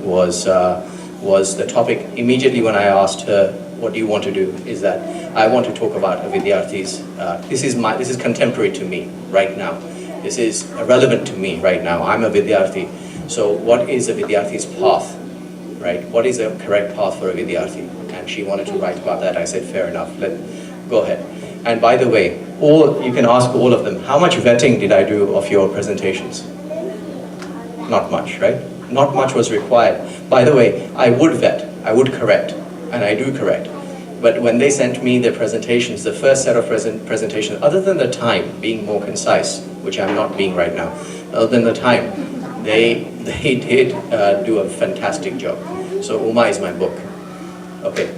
was the topic immediately when I asked her, what do you want to do, is that I want to talk about a Vidyarthi's, this is contemporary to me right now. This is relevant to me right now. I'm a Vidyarthi. So what is a Vidyarthi's path, right? What is a correct path for a Vidyarthi? And she wanted to write about that. I said, fair enough, go ahead. And by the way, you can ask all of them, how much vetting did I do of your presentations? Not much, right? Not much was required. By the way, I would vet, I would correct, and I do correct. But when they sent me their presentations, the first set of presentations, other than the time being more concise, which I'm not being right now, other than the time, they did do a fantastic job. So Uma is my book. Okay.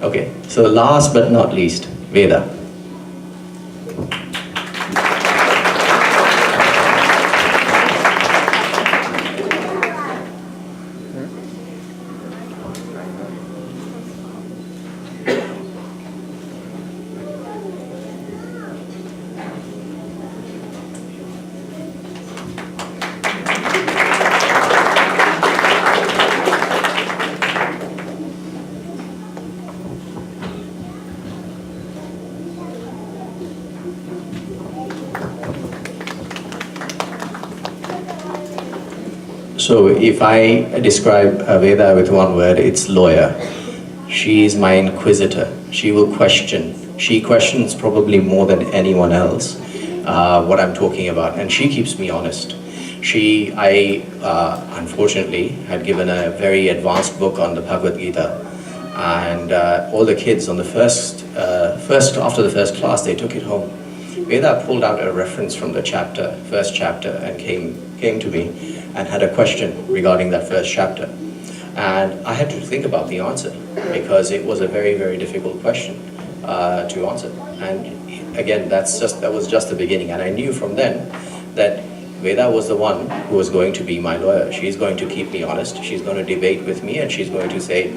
Okay, so last but not least, Veda. So if I describe Veda with one word, it's lawyer. She is my inquisitor. She will question. She questions probably more than anyone else what I'm talking about, and she keeps me honest. I unfortunately had given a very advanced book on the Bhagavad Gita, and all the kids on the after the first class, they took it home. Veda pulled out a reference from the first chapter, and came to me and had a question regarding that first chapter. And I had to think about the answer, because it was a very, very difficult question to answer. And again, that was just the beginning. And I knew from then that Veda was the one who was going to be my lawyer. She's going to keep me honest. She's going to debate with me, and she's going to say,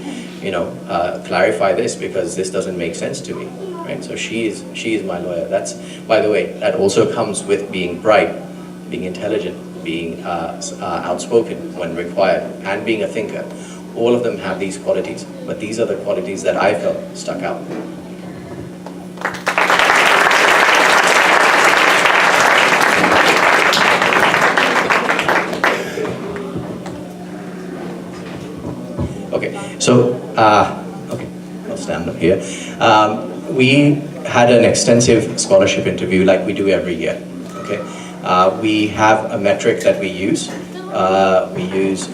clarify this, because this doesn't make sense to me. Right? So she is my lawyer. That's, by the way, that also comes with being bright, being intelligent, being outspoken when required, and being a thinker. All of them have these qualities, but these are the qualities that I felt stuck out. Okay, so, I'll stand up here. We had an extensive scholarship interview like we do every year, okay? We have a metric that we use. We use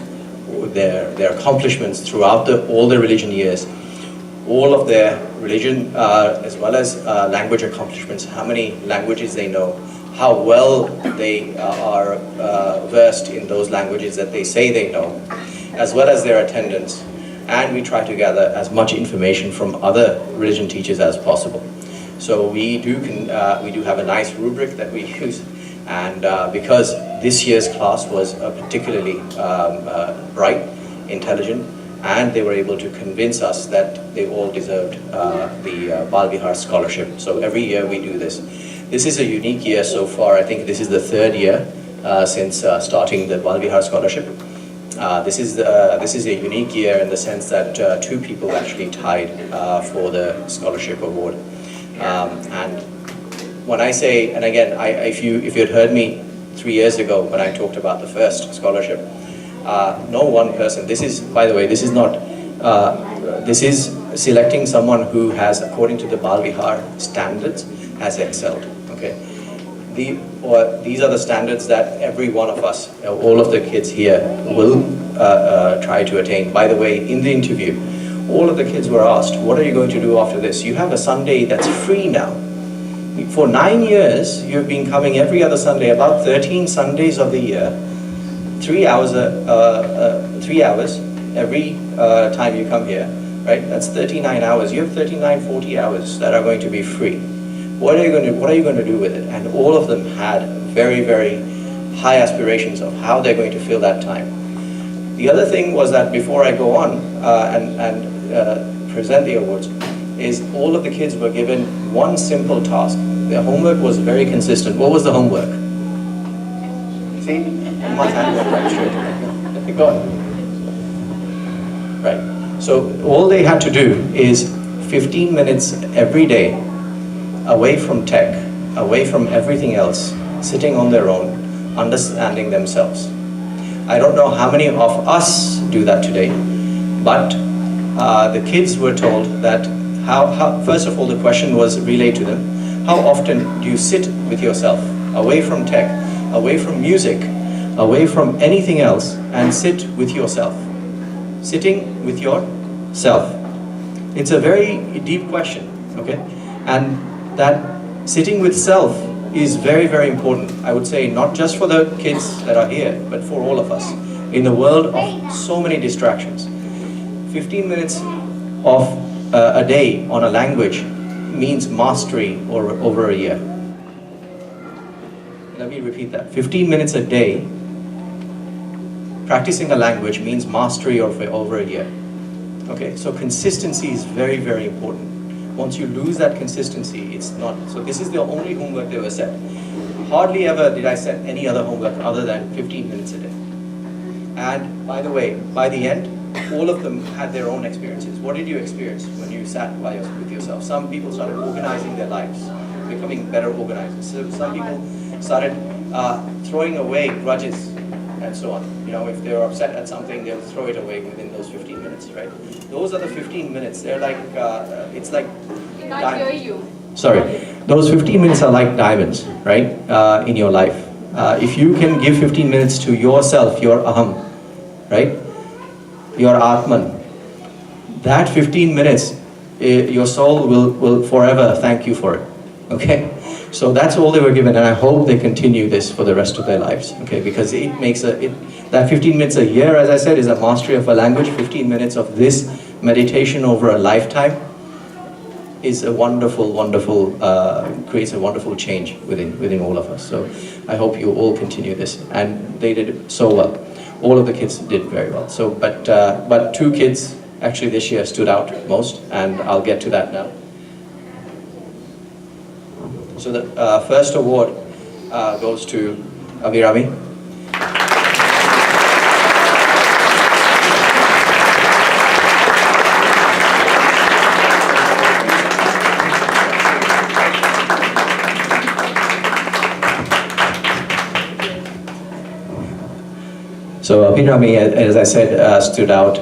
their accomplishments throughout all the religion years, all of their religion as well as language accomplishments, how many languages they know, how well they are versed in those languages that they say they know, as well as their attendance. And we try to gather as much information from other religion teachers as possible. So we do have a nice rubric that we use. And because this year's class was particularly bright, intelligent, and they were able to convince us that they all deserved the Bal Vihar scholarship. So every year we do this. This is a unique year so far. I think this is the third year since starting the Bal Vihar scholarship. This is a unique year in the sense that two people actually tied for the scholarship award. And when I say, and again, if you had heard me 3 years ago when I talked about the first scholarship, no one person, this is, by the way, this is not, this is selecting someone who has, according to the Bal Vihar standards, has excelled, okay? These are the standards that every one of us, all of the kids here, will try to attain. By the way, in the interview, all of the kids were asked, what are you going to do after this? You have a Sunday that's free now. For 9 years, you've been coming every other Sunday, about 13 Sundays of the year, 3 hours every time you come here, right? That's 39 hours. You have 39, 40 hours that are going to be free. What are you going to do with it? And all of them had very, very high aspirations of how they're going to fill that time. The other thing was that before I go on and present the awards, is all of the kids were given one simple task. Their homework was very consistent. What was the homework? See, Uma's hand went right straight. Go on. Right. So all they had to do is 15 minutes every day, away from tech, away from everything else, sitting on their own, understanding themselves. I don't know how many of us do that today, but the kids were told that first of all, the question was relayed to them, how often do you sit with yourself, away from tech, away from music, away from anything else, and sit with yourself? Sitting with yourself. It's a very deep question, okay? And that sitting with self is very, very important. I would say not just for the kids that are here, but for all of us. In a world of so many distractions. 15 minutes of a day on a language means mastery over a year. Let me repeat that. 15 minutes a day practicing a language means mastery over a year. Okay, so consistency is very, very important. Once you lose that consistency, it's not. So this is the only homework they were set. Hardly ever did I set any other homework other than 15 minutes a day. And by the way, by the end, all of them had their own experiences. What did you experience when you sat with yourself? Some people started organizing their lives, becoming better organizers. So some people started throwing away grudges and so on. You know, if they're upset at something, they'll throw it away within those 15 minutes, right? Those are the 15 minutes. They're like, it's like... I cannot hear you. Sorry. Those 15 minutes are like diamonds, right, in your life. If you can give 15 minutes to yourself, your aham, right, your atman, that 15 minutes, your soul will forever thank you for it, okay? So that's all they were given, and I hope they continue this for the rest of their lives, okay? Because it makes that 15 minutes a year, as I said, is a mastery of a language. 15 minutes of this meditation over a lifetime is a wonderful, wonderful, creates a wonderful change within all of us. So I hope you all continue this, and they did so well. All of the kids did very well. So, but two kids actually this year stood out most, and I'll get to that now. So the first award goes to Abhirami. So Abhirami, as I said, stood out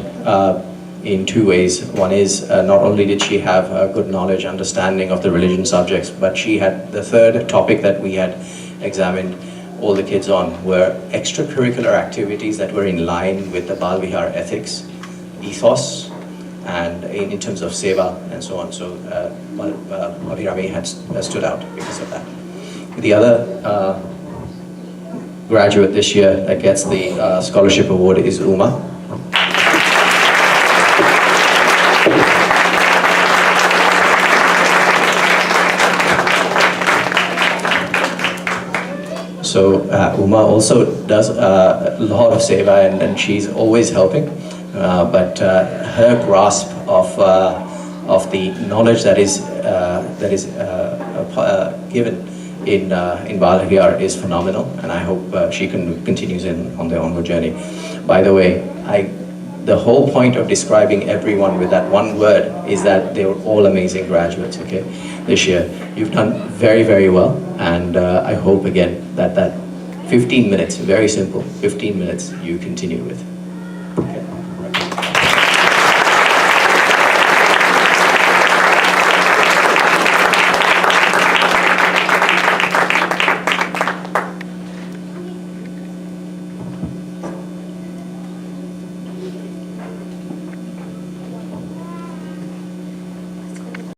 in two ways. One is not only did she have a good knowledge, understanding of the religion subjects, but she had the third topic that we had examined all the kids on were extracurricular activities that were in line with the Bal Vihar ethics, ethos, and in terms of seva and so on. So Abhirami had stood out because of that. The other graduate this year that gets the scholarship award is Uma. So Uma also does a lot of seva, and she's always helping, but her grasp of the knowledge that is given in Bal Vihar is phenomenal, and I hope she continues on the onward journey. By the way, the whole point of describing everyone with that one word is that they were all amazing graduates, okay, this year. You've done very, very well, and I hope again that 15 minutes, very simple, 15 minutes you continue with.